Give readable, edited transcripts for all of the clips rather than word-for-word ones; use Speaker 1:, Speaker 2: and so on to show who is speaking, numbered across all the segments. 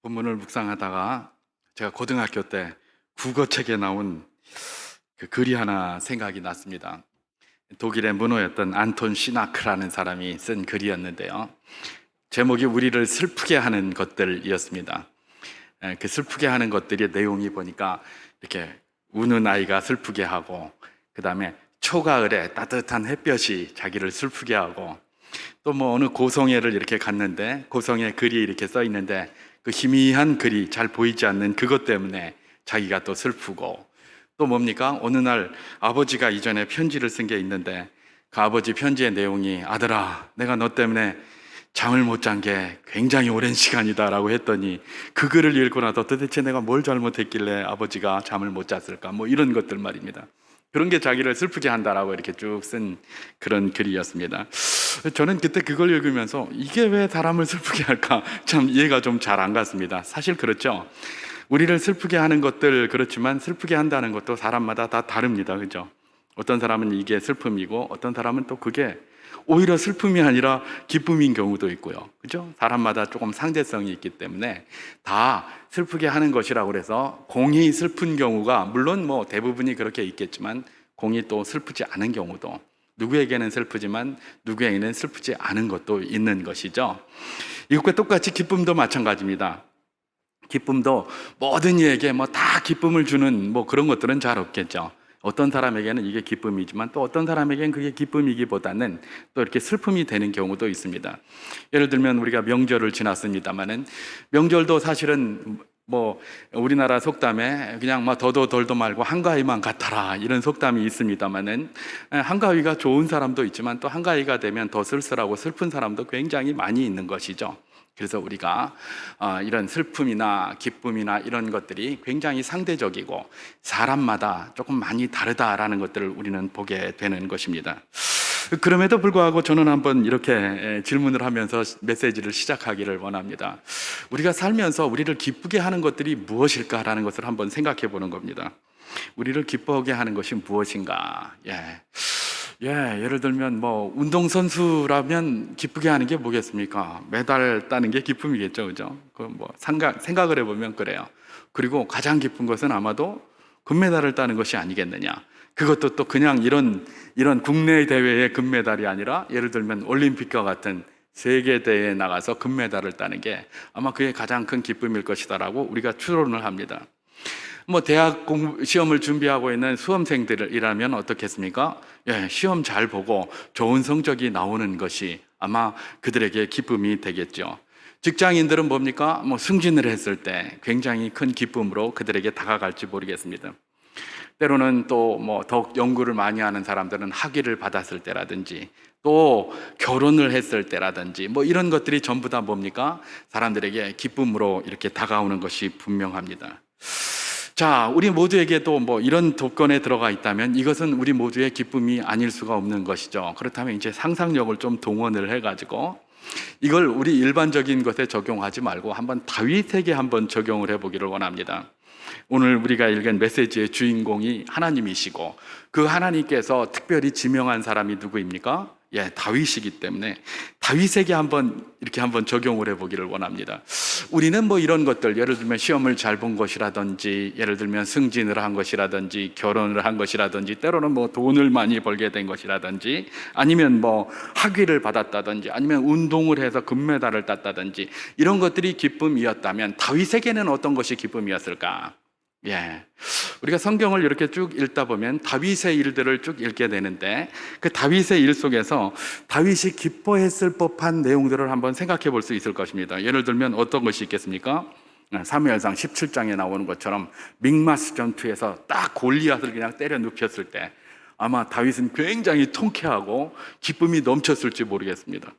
Speaker 1: 본문을 묵상하다가 제가 고등학교 때 국어책에 나온 그 글이 하나 생각이 났습니다. 독일의 문호였던 안톤 시나크라는 사람이 쓴 글이었는데요. 제목이 우리를 슬프게 하는 것들이었습니다. 그 슬프게 하는 것들의 내용이 보니까 이렇게 우는 아이가 슬프게 하고, 그 다음에 초가을에 따뜻한 햇볕이 자기를 슬프게 하고, 또 뭐 어느 고성애를 이렇게 갔는데 고성애 글이 이렇게 써 있는데 그 희미한 글이 잘 보이지 않는 그것 때문에 자기가 또 슬프고, 또 뭡니까? 어느 날 아버지가 이전에 편지를 쓴 게 있는데 그 아버지 편지의 내용이 아들아, 내가 너 때문에 잠을 못 잔 게 굉장히 오랜 시간이다 라고 했더니 그 글을 읽고 나서 도대체 내가 뭘 잘못했길래 아버지가 잠을 못 잤을까, 뭐 이런 것들 말입니다. 그런 게 자기를 슬프게 한다라고 이렇게 쭉 쓴 그런 글이었습니다. 저는 그때 그걸 읽으면서 이게 왜 사람을 슬프게 할까 참 이해가 좀 잘 안 갔습니다. 사실 그렇죠. 우리를 슬프게 하는 것들 그렇지만 슬프게 한다는 것도 사람마다 다 다릅니다. 그죠? 어떤 사람은 이게 슬픔이고 어떤 사람은 또 그게 오히려 슬픔이 아니라 기쁨인 경우도 있고요. 그죠? 사람마다 조금 상대성이 있기 때문에 다 슬프게 하는 것이라고 그래서 공이 슬픈 경우가 물론 뭐 대부분이 그렇게 있겠지만 공이 또 슬프지 않은 경우도, 누구에게는 슬프지만 누구에게는 슬프지 않은 것도 있는 것이죠. 이것과 똑같이 기쁨도 마찬가지입니다. 기쁨도 모든 이에게 뭐 다 기쁨을 주는 뭐 그런 것들은 잘 없겠죠. 어떤 사람에게는 이게 기쁨이지만 또 어떤 사람에게는 그게 기쁨이기보다는 또 이렇게 슬픔이 되는 경우도 있습니다. 예를 들면 우리가 명절을 지났습니다마는 명절도 사실은 뭐 우리나라 속담에 그냥 뭐 더도 덜도 말고 한가위만 같아라 이런 속담이 있습니다마는 한가위가 좋은 사람도 있지만 또 한가위가 되면 더 쓸쓸하고 슬픈 사람도 굉장히 많이 있는 것이죠. 그래서 우리가 이런 슬픔이나 기쁨이나 이런 것들이 굉장히 상대적이고 사람마다 조금 많이 다르다라는 것들을 우리는 보게 되는 것입니다. 그럼에도 불구하고 저는 한번 이렇게 질문을 하면서 메시지를 시작하기를 원합니다. 우리가 살면서 우리를 기쁘게 하는 것들이 무엇일까라는 것을 한번 생각해 보는 겁니다. 우리를 기뻐하게 하는 것이 무엇인가? 예를 들면 뭐 운동선수라면 기쁘게 하는 게 뭐겠습니까? 메달 따는 게 기쁨이겠죠, 그죠? 그 뭐 생각을 해보면 그래요. 그리고 가장 기쁜 것은 아마도 금메달을 따는 것이 아니겠느냐? 그것도 또 그냥 이런 국내 대회의 금메달이 아니라 예를 들면 올림픽과 같은 세계 대회에 나가서 금메달을 따는 게 아마 그게 가장 큰 기쁨일 것이다라고 우리가 추론을 합니다. 뭐 대학 시험을 준비하고 있는 수험생들이라면 어떻겠습니까? 시험 잘 보고 좋은 성적이 나오는 것이 아마 그들에게 기쁨이 되겠죠. 직장인들은 뭡니까? 뭐 승진을 했을 때 굉장히 큰 기쁨으로 그들에게 다가갈지 모르겠습니다. 때로는 또 뭐 더욱 연구를 많이 하는 사람들은 학위를 받았을 때라든지 또 결혼을 했을 때라든지 뭐 이런 것들이 전부 다 뭡니까? 사람들에게 기쁨으로 이렇게 다가오는 것이 분명합니다. 자, 우리 모두에게도 뭐 이런 조건에 들어가 있다면 이것은 우리 모두의 기쁨이 아닐 수가 없는 것이죠. 그렇다면 이제 상상력을 좀 동원을 해가지고 이걸 우리 일반적인 것에 적용하지 말고 한번 다윗에게 한번 적용을 해보기를 원합니다. 오늘 우리가 읽은 메시지의 주인공이 하나님이시고 그 하나님께서 특별히 지명한 사람이 누구입니까? 다윗이기 때문에 다윗에게 이렇게 한번 적용을 해보기를 원합니다. 우리는 뭐 이런 것들, 예를 들면 시험을 잘 본 것이라든지, 예를 들면 승진을 한 것이라든지, 결혼을 한 것이라든지, 때로는 뭐 돈을 많이 벌게 된 것이라든지, 아니면 뭐 학위를 받았다든지, 아니면 운동을 해서 금메달을 땄다든지, 이런 것들이 기쁨이었다면 다윗에게는 어떤 것이 기쁨이었을까? 우리가 성경을 이렇게 쭉 읽다 보면 다윗의 일들을 쭉 읽게 되는데 그 다윗의 일 속에서 다윗이 기뻐했을 법한 내용들을 한번 생각해 볼 수 있을 것입니다. 예를 들면 어떤 것이 있겠습니까? 사무엘상 17장에 나오는 것처럼 믹마스 전투에서 딱 골리앗을 그냥 때려 눕혔을 때 아마 다윗은 굉장히 통쾌하고 기쁨이 넘쳤을지 모르겠습니다.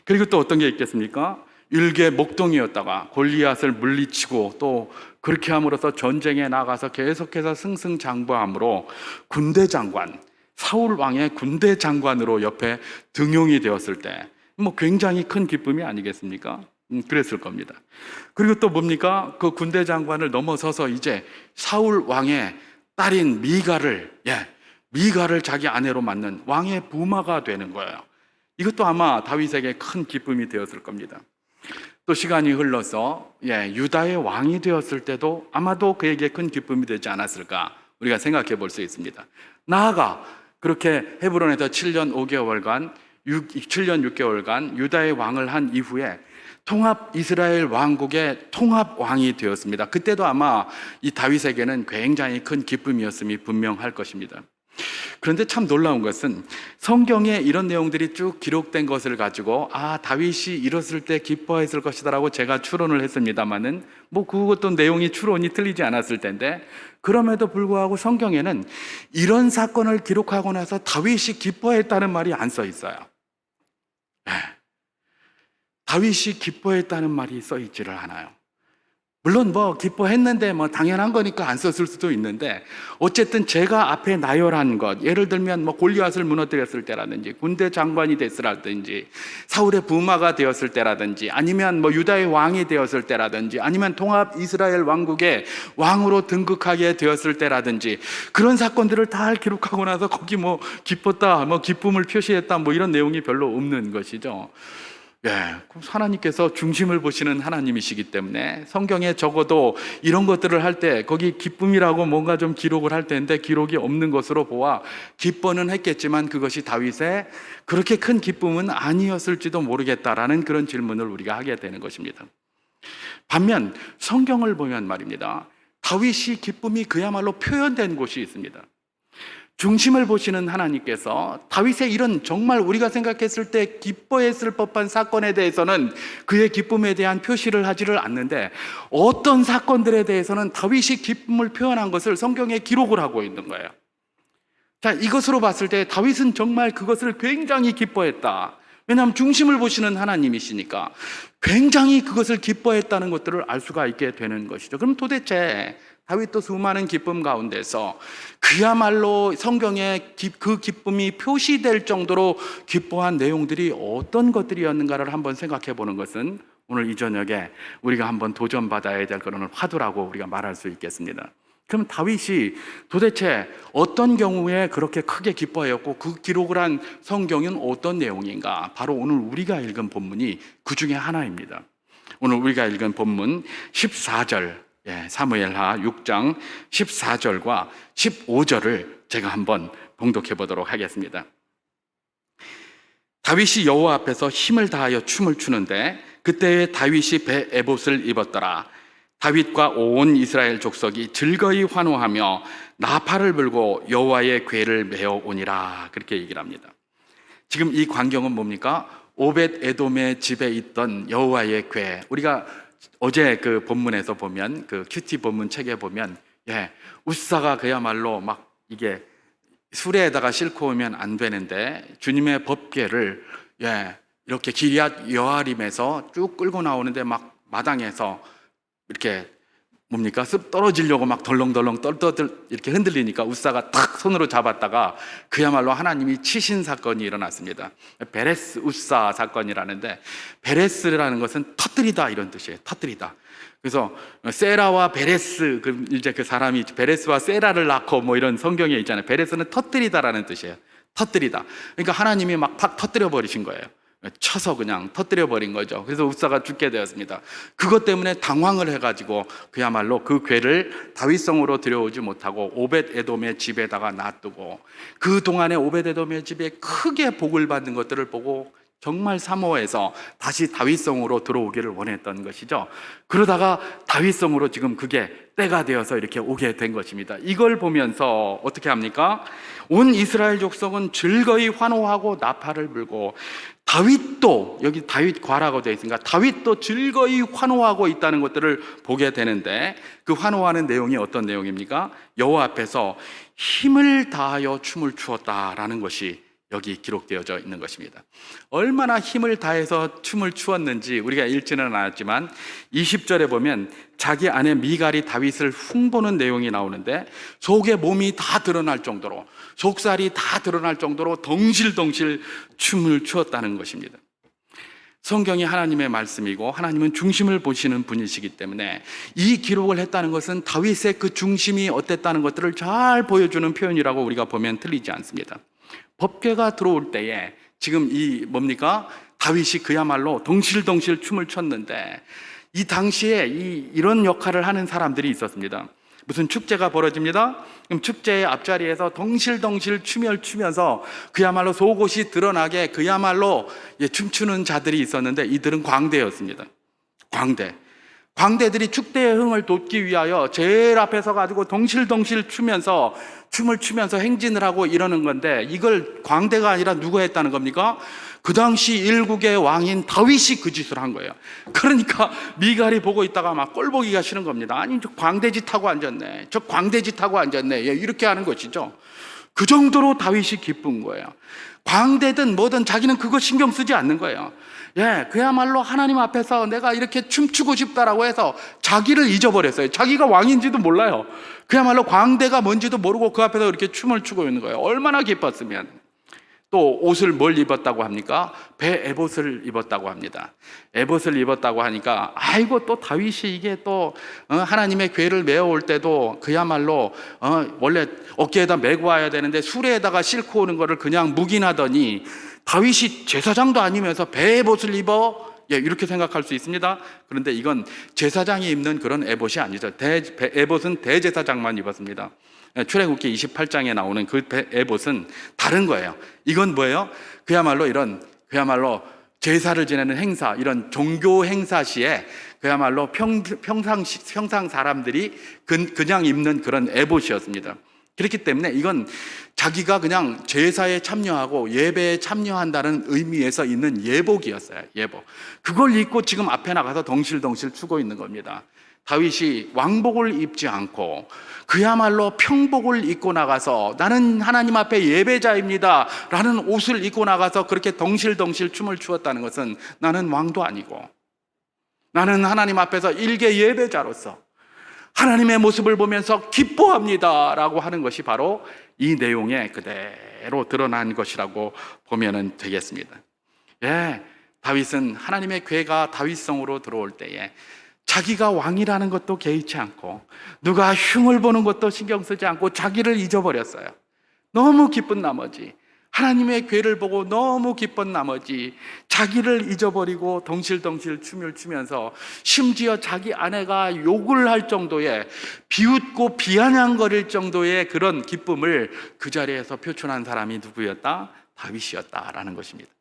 Speaker 1: 그리고 또 어떤 게 있겠습니까? 일개 목동이었다가 골리앗을 물리치고 또 그렇게 함으로써 전쟁에 나가서 계속해서 승승장구함으로 군대 장관, 사울 왕의 군대 장관으로 옆에 등용이 되었을 때 뭐 굉장히 큰 기쁨이 아니겠습니까? 그랬을 겁니다. 그리고 또 뭡니까? 그 군대 장관을 넘어서서 이제 사울 왕의 딸인 미가를 자기 아내로 맞는 왕의 부마가 되는 거예요. 이것도 아마 다윗에게 큰 기쁨이 되었을 겁니다. 또 시간이 흘러서 유다의 왕이 되었을 때도 아마도 그에게 큰 기쁨이 되지 않았을까 우리가 생각해 볼 수 있습니다. 나아가 그렇게 헤브론에서 7년 5개월간 7년 6개월간 유다의 왕을 한 이후에 통합 이스라엘 왕국의 통합 왕이 되었습니다. 그때도 아마 이 다윗에게는 굉장히 큰 기쁨이었음이 분명할 것입니다. 그런데 참 놀라운 것은 성경에 이런 내용들이 쭉 기록된 것을 가지고 다윗이 이뤘을 때 기뻐했을 것이다라고 제가 추론을 했습니다만은 그것도 내용이 추론이 틀리지 않았을 텐데, 그럼에도 불구하고 성경에는 이런 사건을 기록하고 나서 다윗이 기뻐했다는 말이 안 써 있어요. 다윗이 기뻐했다는 말이 써 있지를 않아요. 물론 기뻐했는데 당연한 거니까 안 썼을 수도 있는데, 어쨌든 제가 앞에 나열한 것, 예를 들면 골리앗을 무너뜨렸을 때라든지, 군대 장관이 됐으라든지, 사울의 부마가 되었을 때라든지, 아니면 유다의 왕이 되었을 때라든지, 아니면 통합 이스라엘 왕국의 왕으로 등극하게 되었을 때라든지, 그런 사건들을 다 기록하고 나서 거기 기뻤다, 기쁨을 표시했다, 이런 내용이 별로 없는 것이죠. 하나님께서 중심을 보시는 하나님이시기 때문에 성경에 적어도 이런 것들을 할 때 거기 기쁨이라고 뭔가 좀 기록을 할 텐데 기록이 없는 것으로 보아 기뻐는 했겠지만 그것이 다윗의 그렇게 큰 기쁨은 아니었을지도 모르겠다라는 그런 질문을 우리가 하게 되는 것입니다. 반면 성경을 보면 말입니다, 다윗이 기쁨이 그야말로 표현된 곳이 있습니다. 중심을 보시는 하나님께서 다윗의 이런 정말 우리가 생각했을 때 기뻐했을 법한 사건에 대해서는 그의 기쁨에 대한 표시를 하지를 않는데, 어떤 사건들에 대해서는 다윗이 기쁨을 표현한 것을 성경에 기록을 하고 있는 거예요. 자, 이것으로 봤을 때 다윗은 정말 그것을 굉장히 기뻐했다. 왜냐하면 중심을 보시는 하나님이시니까 굉장히 그것을 기뻐했다는 것들을 알 수가 있게 되는 것이죠. 그럼 도대체 다윗도 수많은 기쁨 가운데서 그야말로 성경에 그 기쁨이 표시될 정도로 기뻐한 내용들이 어떤 것들이었는가를 한번 생각해 보는 것은 오늘 이 저녁에 우리가 한번 도전받아야 될 그런 화두라고 우리가 말할 수 있겠습니다. 그럼 다윗이 도대체 어떤 경우에 그렇게 크게 기뻐했고 그 기록을 한 성경은 어떤 내용인가? 바로 오늘 우리가 읽은 본문이 그 중에 하나입니다. 오늘 우리가 읽은 본문 14절, 사무엘하 6장 14절과 15절을 제가 한번 봉독해 보도록 하겠습니다. 다윗이 여호와 앞에서 힘을 다하여 춤을 추는데 그때에 다윗이 배 에봇을 입었더라. 다윗과 온 이스라엘 족속이 즐거이 환호하며 나팔을 불고 여호와의 궤를 메어 오니라. 그렇게 얘기를 합니다. 지금 이 광경은 뭡니까? 오벳 에돔의 집에 있던 여호와의 궤. 우리가 어제 그 본문에서 보면, 그 큐티 본문 책에 보면, 웃사가 그야말로 이게 수레에다가 싣고 오면 안 되는데 주님의 법궤를 이렇게 기럇 여아림에서 쭉 끌고 나오는데 마당에서 이렇게 습 떨어지려고 덜렁덜렁 이렇게 흔들리니까 웃사가 탁 손으로 잡았다가 그야말로 하나님이 치신 사건이 일어났습니다. 베레스 웃사 사건이라는데, 베레스라는 것은 터뜨리다 이런 뜻이에요. 터뜨리다. 그래서 세라와 베레스, 이제 그 사람이 베레스와 세라를 낳고 이런 성경에 있잖아요. 베레스는 터뜨리다라는 뜻이에요. 터뜨리다. 그러니까 하나님이 팍 터뜨려 버리신 거예요. 쳐서 그냥 터뜨려 버린 거죠. 그래서 웃사가 죽게 되었습니다. 그것 때문에 당황을 해가지고 그야말로 그 궤를 다윗성으로 들여오지 못하고 오벳 에돔의 집에다가 놔두고, 그 동안에 오벳 에돔의 집에 크게 복을 받는 것들을 보고 정말 사모해서 다시 다윗성으로 들어오기를 원했던 것이죠. 그러다가 다윗성으로 지금 그게 때가 되어서 이렇게 오게 된 것입니다. 이걸 보면서 어떻게 합니까? 온 이스라엘 족속은 즐거이 환호하고 나팔을 불고, 다윗도, 여기 다윗 과라고 되어 있으니까 다윗도 즐거이 환호하고 있다는 것들을 보게 되는데, 그 환호하는 내용이 어떤 내용입니까? 여호와 앞에서 힘을 다하여 춤을 추었다라는 것이 여기 기록되어져 있는 것입니다. 얼마나 힘을 다해서 춤을 추었는지 우리가 읽지는 않았지만 20절에 보면 자기 아내 미갈이 다윗을 흉보는 내용이 나오는데, 속에 몸이 다 드러날 정도로, 속살이 다 드러날 정도로 덩실덩실 춤을 추었다는 것입니다. 성경이 하나님의 말씀이고 하나님은 중심을 보시는 분이시기 때문에 이 기록을 했다는 것은 다윗의 그 중심이 어땠다는 것들을 잘 보여주는 표현이라고 우리가 보면 틀리지 않습니다. 법궤가 들어올 때에 지금 이 뭡니까? 다윗이 그야말로 덩실덩실 춤을 췄는데, 이 당시에 이런 역할을 하는 사람들이 있었습니다. 무슨 축제가 벌어집니다. 그럼 축제의 앞자리에서 덩실덩실 춤을 추면서 그야말로 속옷이 드러나게 그야말로 춤추는 자들이 있었는데, 이들은 광대였습니다. 광대들이 축제의 흥을 돋기 위하여 제일 앞에 서 가지고 덩실덩실 추면서 춤을 추면서 행진을 하고 이러는 건데, 이걸 광대가 아니라 누가 했다는 겁니까? 그 당시 일국의 왕인 다윗이 그 짓을 한 거예요. 그러니까 미갈이 보고 있다가 막 꼴보기가 싫은 겁니다. 아니, 저 광대짓 하고 앉았네, 저 광대짓 하고 앉았네, 이렇게 하는 것이죠. 그 정도로 다윗이 기쁜 거예요. 광대든 뭐든 자기는 그거 신경 쓰지 않는 거예요. 그야말로 하나님 앞에서 내가 이렇게 춤추고 싶다라고 해서 자기를 잊어버렸어요. 자기가 왕인지도 몰라요. 그야말로 광대가 뭔지도 모르고 그 앞에서 이렇게 춤을 추고 있는 거예요. 얼마나 기뻤으면. 또 옷을 뭘 입었다고 합니까? 배 에봇을 입었다고 합니다. 에봇을 입었다고 하니까, 아이고, 또 다윗이 이게 또 하나님의 궤를 메어올 때도 그야말로 원래 어깨에다 메고 와야 되는데 수레에다가 싣고 오는 거를 그냥 묵인하더니, 다윗이 제사장도 아니면서 배 에봇을 입어? 이렇게 생각할 수 있습니다. 그런데 이건 제사장이 입는 그런 에봇이 아니죠. 에봇은 대제사장만 입었습니다. 출애굽기 28장에 나오는 그 에봇은 다른 거예요. 이건 뭐예요? 그야말로 제사를 지내는 행사, 이런 종교 행사 시에 그야말로 평상 사람들이 그냥 입는 그런 에봇이었습니다. 그렇기 때문에 이건 자기가 그냥 제사에 참여하고 예배에 참여한다는 의미에서 있는 예복이었어요. 예복. 그걸 입고 지금 앞에 나가서 덩실덩실 추고 있는 겁니다. 다윗이 왕복을 입지 않고 그야말로 평복을 입고 나가서, 나는 하나님 앞에 예배자입니다 라는 옷을 입고 나가서 그렇게 덩실덩실 춤을 추었다는 것은, 나는 왕도 아니고 나는 하나님 앞에서 일개 예배자로서 하나님의 모습을 보면서 기뻐합니다 라고 하는 것이 바로 이 내용에 그대로 드러난 것이라고 보면 되겠습니다. 다윗은 하나님의 궤가 다윗성으로 들어올 때에 자기가 왕이라는 것도 개의치 않고 누가 흉을 보는 것도 신경 쓰지 않고 자기를 잊어버렸어요. 너무 기쁜 나머지, 하나님의 궤를 보고 너무 기쁜 나머지 자기를 잊어버리고 덩실덩실 춤을 추면서, 심지어 자기 아내가 욕을 할 정도의, 비웃고 비아냥거릴 정도의 그런 기쁨을 그 자리에서 표출한 사람이 누구였다? 다윗이었다라는 것입니다.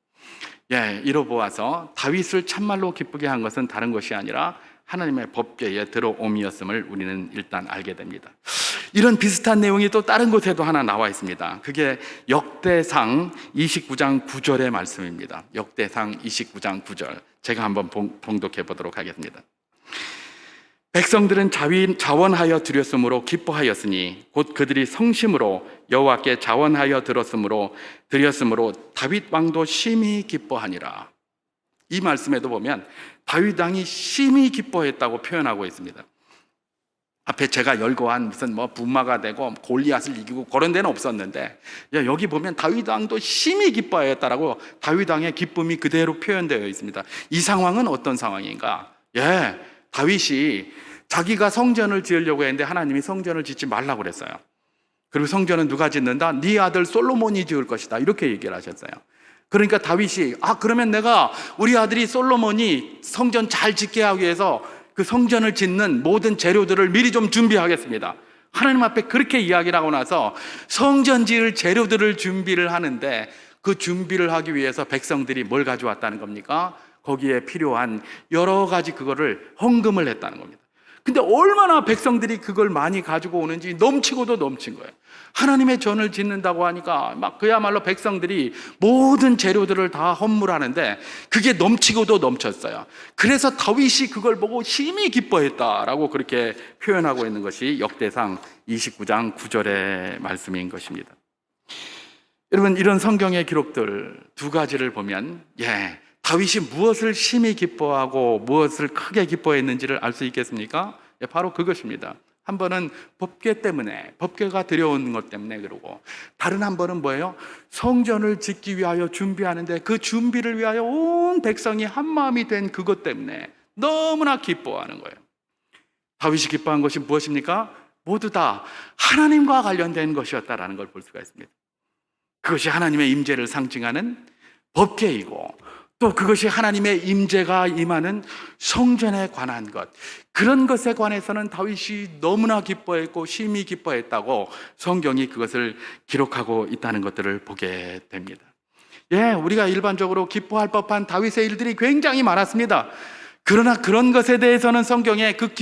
Speaker 1: 이로 보아서 다윗을 참말로 기쁘게 한 것은 다른 것이 아니라 하나님의 법궤에 들어옴이었음을 우리는 일단 알게 됩니다. 이런 비슷한 내용이 또 다른 곳에도 하나 나와 있습니다. 그게 역대상 29장 9절의 말씀입니다. 역대상 29장 9절, 제가 한번 봉독해 보도록 하겠습니다. 백성들은 자원하여 드렸으므로 기뻐하였으니 곧 그들이 성심으로 여호와께 자원하여 드렸으므로 다윗 왕도 심히 기뻐하니라. 이 말씀에도 보면 다윗 왕이 심히 기뻐했다고 표현하고 있습니다. 앞에 제가 열거한 무슨 분마가 되고 골리앗을 이기고 그런 데는 없었는데, 여기 보면 다윗 왕도 심히 기뻐했다라고 다윗 왕의 기쁨이 그대로 표현되어 있습니다. 이 상황은 어떤 상황인가? 다윗이 자기가 성전을 지으려고 했는데 하나님이 성전을 짓지 말라고 그랬어요. 그리고 성전은 누가 짓는다? 네 아들 솔로몬이 지을 것이다, 이렇게 얘기를 하셨어요. 그러니까 다윗이, 그러면 내가 우리 아들이 솔로몬이 성전 잘 짓게 하기 위해서 그 성전을 짓는 모든 재료들을 미리 좀 준비하겠습니다. 하나님 앞에 그렇게 이야기를 하고 나서 성전 지을 재료들을 준비를 하는데, 그 준비를 하기 위해서 백성들이 뭘 가져왔다는 겁니까? 거기에 필요한 여러 가지 그거를 헌금을 했다는 겁니다. 근데 얼마나 백성들이 그걸 많이 가지고 오는지 넘치고도 넘친 거예요. 하나님의 전을 짓는다고 하니까 막 그야말로 백성들이 모든 재료들을 다 헌물하는데 그게 넘치고도 넘쳤어요. 그래서 다윗이 그걸 보고 심히 기뻐했다라고 그렇게 표현하고 있는 것이 역대상 29장 9절의 말씀인 것입니다. 여러분, 이런 성경의 기록들 두 가지를 보면 다윗이 무엇을 심히 기뻐하고 무엇을 크게 기뻐했는지를 알 수 있겠습니까? 바로 그것입니다. 한 번은 법궤 때문에, 법궤가 들여온 것 때문에 그러고, 다른 한 번은 뭐예요? 성전을 짓기 위하여 준비하는데 그 준비를 위하여 온 백성이 한 마음이 된 그것 때문에 너무나 기뻐하는 거예요. 다윗이 기뻐한 것이 무엇입니까? 모두 다 하나님과 관련된 것이었다라는 걸 볼 수가 있습니다. 그것이 하나님의 임재를 상징하는 법궤이고, 또 그것이 하나님의 임재가 임하는 성전에 관한 것, 그런 것에 관해서는 다윗이 너무나 기뻐했고 심히 기뻐했다고 성경이 그것을 기록하고 있다는 것들을 보게 됩니다. 우리가 일반적으로 기뻐할 법한 다윗의 일들이 굉장히 많았습니다. 그러나 그런 것에 대해서는 성경에 그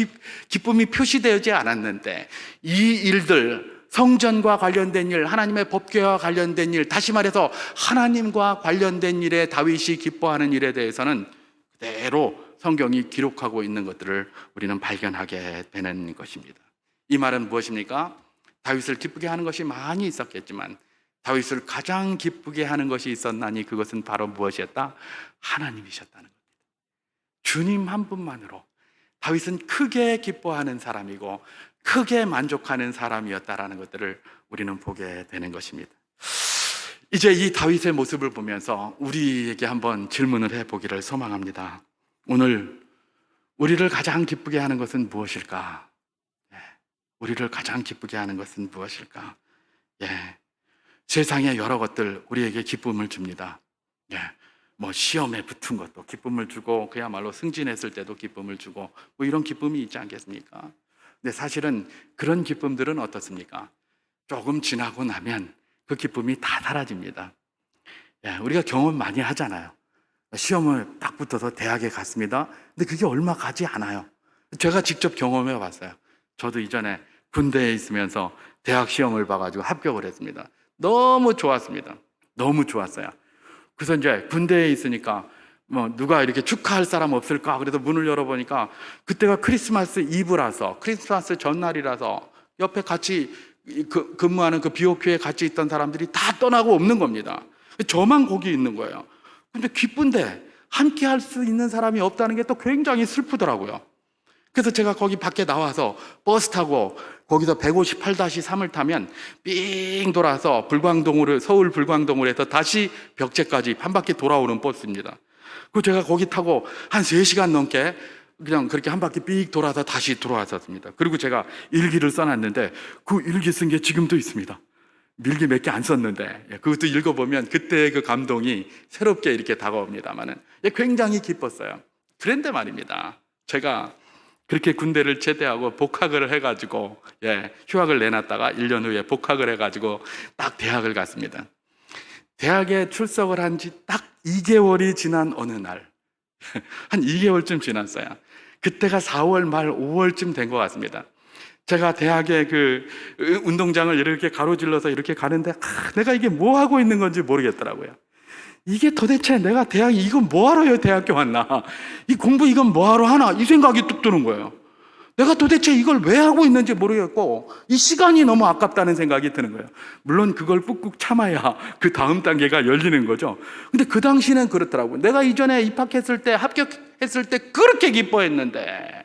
Speaker 1: 기쁨이 표시되지 않았는데, 이 일들, 성전과 관련된 일, 하나님의 법궤와 관련된 일, 다시 말해서 하나님과 관련된 일에 다윗이 기뻐하는 일에 대해서는 그대로 성경이 기록하고 있는 것들을 우리는 발견하게 되는 것입니다. 이 말은 무엇입니까? 다윗을 기쁘게 하는 것이 많이 있었겠지만 다윗을 가장 기쁘게 하는 것이 있었나니 그것은 바로 무엇이었다? 하나님이셨다는 겁니다. 주님 한 분만으로 다윗은 크게 기뻐하는 사람이고 크게 만족하는 사람이었다라는 것들을 우리는 보게 되는 것입니다. 이제 이 다윗의 모습을 보면서 우리에게 한번 질문을 해보기를 소망합니다. 오늘 우리를 가장 기쁘게 하는 것은 무엇일까? 우리를 가장 기쁘게 하는 것은 무엇일까? 세상의 여러 것들 우리에게 기쁨을 줍니다. 뭐 시험에 붙은 것도 기쁨을 주고, 그야말로 승진했을 때도 기쁨을 주고, 뭐 이런 기쁨이 있지 않겠습니까? 근데 사실은 그런 기쁨들은 어떻습니까? 조금 지나고 나면 그 기쁨이 다 사라집니다. 우리가 경험 많이 하잖아요. 시험을 딱 붙어서 대학에 갔습니다. 근데 그게 얼마 가지 않아요. 제가 직접 경험해 봤어요. 저도 이전에 군대에 있으면서 대학 시험을 봐가지고 합격을 했습니다. 너무 좋았습니다. 너무 좋았어요. 그래서 이제 군대에 있으니까 뭐 누가 이렇게 축하할 사람 없을까? 그래서 문을 열어보니까 그때가 크리스마스 이브라서, 크리스마스 전날이라서 옆에 같이 근무하는 그 BOQ에 같이 있던 사람들이 다 떠나고 없는 겁니다. 저만 거기 있는 거예요. 근데 기쁜데 함께 할 수 있는 사람이 없다는 게 또 굉장히 슬프더라고요. 그래서 제가 거기 밖에 나와서 버스 타고 거기서 158-3을 타면 삥 돌아서 서울 불광동으로 해서 다시 벽제까지 한 바퀴 돌아오는 버스입니다. 그 제가 거기 타고 한 3시간 넘게 그냥 그렇게 한 바퀴 삑 돌아서 다시 들어왔었습니다. 그리고 제가 일기를 써놨는데 그 일기 쓴 게 지금도 있습니다. 일기 몇 개 안 썼는데 그것도 읽어보면 그때의 그 감동이 새롭게 이렇게 다가옵니다만은 굉장히 기뻤어요. 그런데 말입니다, 제가 그렇게 군대를 제대하고 복학을 해가지고 휴학을 내놨다가 1년 후에 복학을 해가지고 딱 대학을 갔습니다. 대학에 출석을 한 지 딱 2개월이 지난 어느 날, 한 2개월쯤 지났어요. 그때가 4월 말 5월쯤 된 것 같습니다. 제가 대학의 그 운동장을 이렇게 가로질러서 이렇게 가는데 내가 이게 뭐 하고 있는 건지 모르겠더라고요. 이게 도대체 내가 이건 뭐하러 대학교 왔나? 이 공부 이건 뭐하러 하나? 이 생각이 뚝 드는 거예요. 내가 도대체 이걸 왜 하고 있는지 모르겠고 이 시간이 너무 아깝다는 생각이 드는 거예요. 물론 그걸 꾹꾹 참아야 그 다음 단계가 열리는 거죠. 근데 그 당시는 그렇더라고요. 내가 이전에 입학했을 때, 합격했을 때 그렇게 기뻐했는데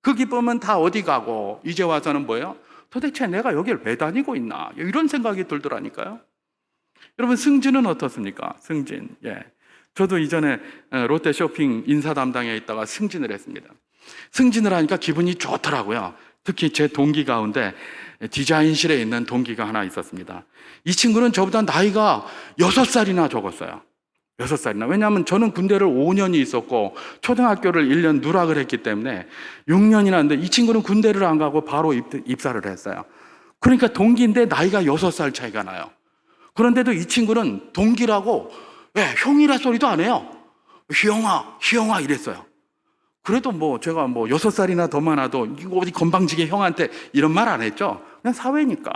Speaker 1: 그 기쁨은 다 어디 가고 이제 와서는 뭐예요? 도대체 내가 여길 왜 다니고 있나? 이런 생각이 들더라니까요. 여러분, 승진은 어떻습니까? 승진. 저도 이전에 롯데 쇼핑 인사 담당에 있다가 승진을 했습니다. 승진을 하니까 기분이 좋더라고요. 특히 제 동기 가운데 디자인실에 있는 동기가 하나 있었습니다. 이 친구는 저보다 나이가 6살이나 적었어요. 6살이나. 왜냐하면 저는 군대를 5년이 있었고 초등학교를 1년 누락을 했기 때문에 6년이나 했는데 이 친구는 군대를 안 가고 바로 입사를 했어요. 그러니까 동기인데 나이가 6살 차이가 나요. 그런데도 이 친구는 동기라고 형이라 소리도 안 해요. 희영아 이랬어요. 그래도 제가 6살이나 더 많아도 이거 어디 건방지게 형한테 이런 말 안 했죠. 그냥 사회니까,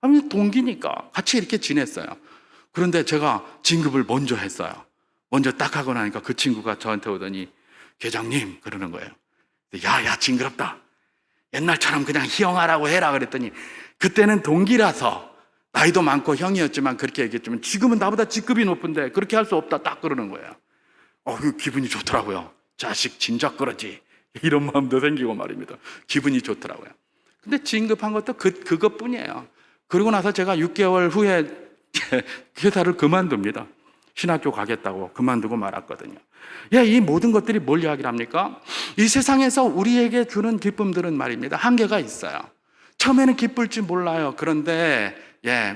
Speaker 1: 아니 동기니까 같이 이렇게 지냈어요. 그런데 제가 진급을 먼저 했어요. 먼저 딱 하고 나니까 그 친구가 저한테 오더니 계장님 그러는 거예요. 야 징그럽다. 옛날처럼 그냥 희영아라고 해라 그랬더니 그때는 동기라서 나이도 많고 형이었지만 그렇게 얘기했지만 지금은 나보다 직급이 높은데 그렇게 할 수 없다 딱 그러는 거예요. 기분이 좋더라고요. 자식 진작 그러지, 이런 마음도 생기고 말입니다. 기분이 좋더라고요. 근데 진급한 것도 그것뿐이에요. 그러고 나서 제가 6개월 후에 회사를 그만둡니다. 신학교 가겠다고 그만두고 말았거든요. 이 모든 것들이 뭘 이야기를 합니까? 이 세상에서 우리에게 주는 기쁨들은 말입니다, 한계가 있어요. 처음에는 기쁠 줄 몰라요. 그런데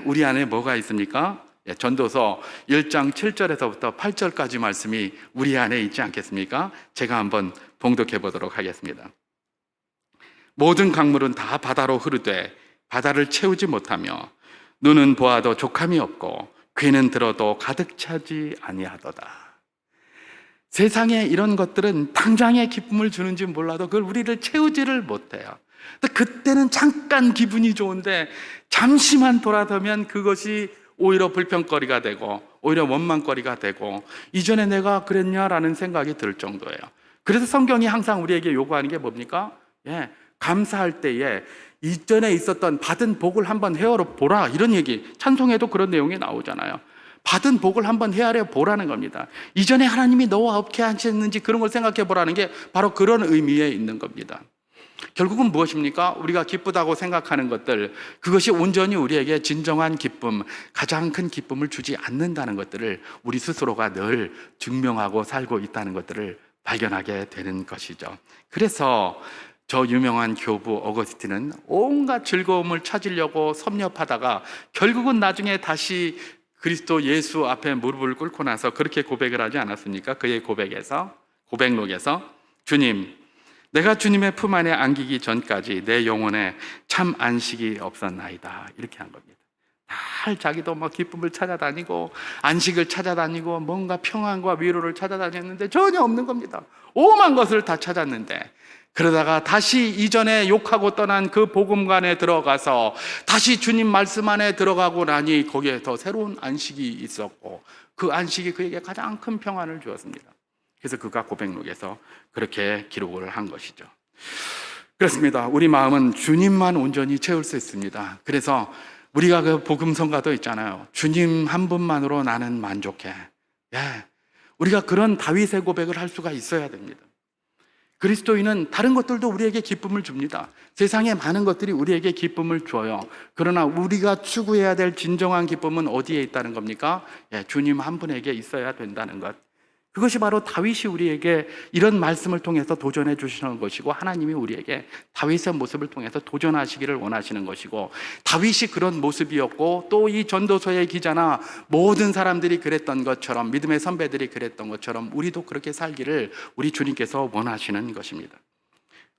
Speaker 1: 우리 안에 뭐가 있습니까? 전도서 1장 7절에서부터 8절까지 말씀이 우리 안에 있지 않겠습니까? 제가 한번 봉독해 보도록 하겠습니다. 모든 강물은 다 바다로 흐르되 바다를 채우지 못하며 눈은 보아도 족함이 없고 귀는 들어도 가득 차지 아니하도다. 세상에 이런 것들은 당장의 기쁨을 주는지 몰라도 그걸 우리를 채우지를 못해요. 그때는 잠깐 기분이 좋은데 잠시만 돌아서면 그것이 오히려 불평거리가 되고 오히려 원망거리가 되고 이전에 내가 그랬냐라는 생각이 들 정도예요. 그래서 성경이 항상 우리에게 요구하는 게 뭡니까? 감사할 때에 이전에 있었던 받은 복을 한번 헤아려 보라, 이런 얘기, 찬송에도 그런 내용이 나오잖아요. 받은 복을 한번 헤아려 보라는 겁니다. 이전에 하나님이 너와 어떻게 하셨는지 그런 걸 생각해 보라는 게 바로 그런 의미에 있는 겁니다. 결국은 무엇입니까? 우리가 기쁘다고 생각하는 것들, 그것이 온전히 우리에게 진정한 기쁨, 가장 큰 기쁨을 주지 않는다는 것들을 우리 스스로가 늘 증명하고 살고 있다는 것들을 발견하게 되는 것이죠. 그래서 저 유명한 교부 어거스틴은 온갖 즐거움을 찾으려고 섭렵하다가 결국은 나중에 다시 그리스도 예수 앞에 무릎을 꿇고 나서 그렇게 고백을 하지 않았습니까? 그의 고백록에서 주님, 내가 주님의 품 안에 안기기 전까지 내 영혼에 참 안식이 없었나이다, 이렇게 한 겁니다. 늘 자기도 기쁨을 찾아다니고 안식을 찾아다니고 뭔가 평안과 위로를 찾아다녔는데 전혀 없는 겁니다. 오만 것을 다 찾았는데, 그러다가 다시 이전에 욕하고 떠난 그 복음관에 들어가서 다시 주님 말씀 안에 들어가고 나니 거기에 더 새로운 안식이 있었고 그 안식이 그에게 가장 큰 평안을 주었습니다. 그래서 그가 고백록에서 그렇게 기록을 한 것이죠. 그렇습니다. 우리 마음은 주님만 온전히 채울 수 있습니다. 그래서 우리가 그 복음성가도 있잖아요. 주님 한 분만으로 나는 만족해. 우리가 그런 다윗의 고백을 할 수가 있어야 됩니다. 그리스도인은 다른 것들도 우리에게 기쁨을 줍니다. 세상의 많은 것들이 우리에게 기쁨을 줘요. 그러나 우리가 추구해야 될 진정한 기쁨은 어디에 있다는 겁니까? 주님 한 분에게 있어야 된다는 것. 그것이 바로 다윗이 우리에게 이런 말씀을 통해서 도전해 주시는 것이고, 하나님이 우리에게 다윗의 모습을 통해서 도전하시기를 원하시는 것이고, 다윗이 그런 모습이었고 또 이 전도서의 기자나 모든 사람들이 그랬던 것처럼, 믿음의 선배들이 그랬던 것처럼 우리도 그렇게 살기를 우리 주님께서 원하시는 것입니다.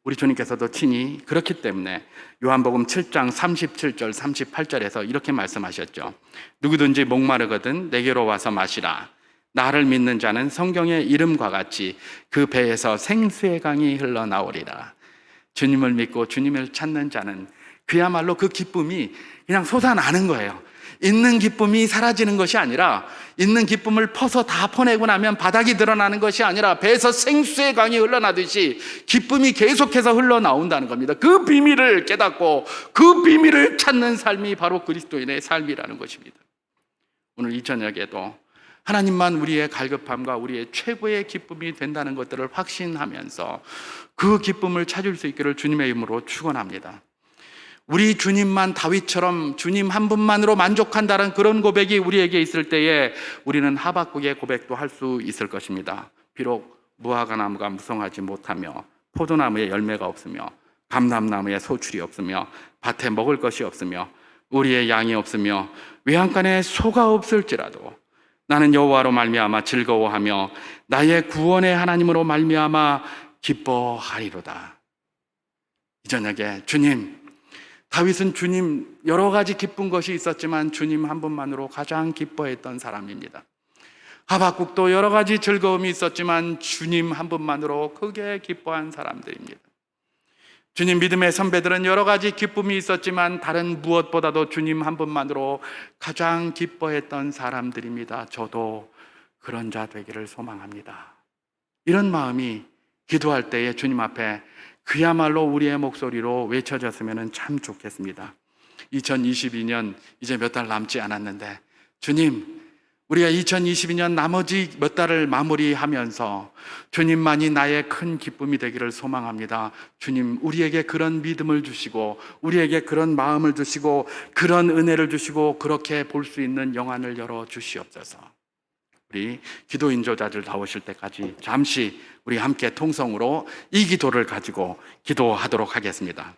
Speaker 1: 우리 주님께서도 친히 그렇기 때문에 요한복음 7장 37절 38절에서 이렇게 말씀하셨죠. 누구든지 목마르거든 내게로 와서 마시라. 나를 믿는 자는 성경의 이름과 같이 그 배에서 생수의 강이 흘러나오리라. 주님을 믿고 주님을 찾는 자는 그야말로 그 기쁨이 그냥 솟아나는 거예요. 있는 기쁨이 사라지는 것이 아니라, 있는 기쁨을 퍼서 다 퍼내고 나면 바닥이 드러나는 것이 아니라 배에서 생수의 강이 흘러나듯이 기쁨이 계속해서 흘러나온다는 겁니다. 그 비밀을 깨닫고 그 비밀을 찾는 삶이 바로 그리스도인의 삶이라는 것입니다. 오늘 이 저녁에도 하나님만 우리의 갈급함과 우리의 최고의 기쁨이 된다는 것들을 확신하면서 그 기쁨을 찾을 수 있기를 주님의 이름으로 축원합니다. 우리 주님만 다윗처럼 주님 한 분만으로 만족한다는 그런 고백이 우리에게 있을 때에 우리는 하박국의 고백도 할 수 있을 것입니다. 비록 무화과 나무가 무성하지 못하며 포도나무에 열매가 없으며 감람나무에 소출이 없으며 밭에 먹을 것이 없으며 우리의 양이 없으며 외양간에 소가 없을지라도 나는 여호와로 말미암아 즐거워하며 나의 구원의 하나님으로 말미암아 기뻐하리로다. 이 저녁에 주님, 다윗은 주님 여러 가지 기쁜 것이 있었지만 주님 한 분만으로 가장 기뻐했던 사람입니다. 하박국도 여러 가지 즐거움이 있었지만 주님 한 분만으로 크게 기뻐한 사람들입니다. 주님 믿음의 선배들은 여러 가지 기쁨이 있었지만 다른 무엇보다도 주님 한 분만으로 가장 기뻐했던 사람들입니다. 저도 그런 자 되기를 소망합니다. 이런 마음이 기도할 때에 주님 앞에 그야말로 우리의 목소리로 외쳐졌으면 참 좋겠습니다. 2022년 이제 몇 달 남지 않았는데, 주님, 우리가 2022년 나머지 몇 달을 마무리하면서 주님만이 나의 큰 기쁨이 되기를 소망합니다. 주님, 우리에게 그런 믿음을 주시고 우리에게 그런 마음을 주시고 그런 은혜를 주시고 그렇게 볼 수 있는 영안을 열어 주시옵소서. 우리 기도 인도자들 나오실 때까지 잠시 우리 함께 통성으로 이 기도를 가지고 기도하도록 하겠습니다.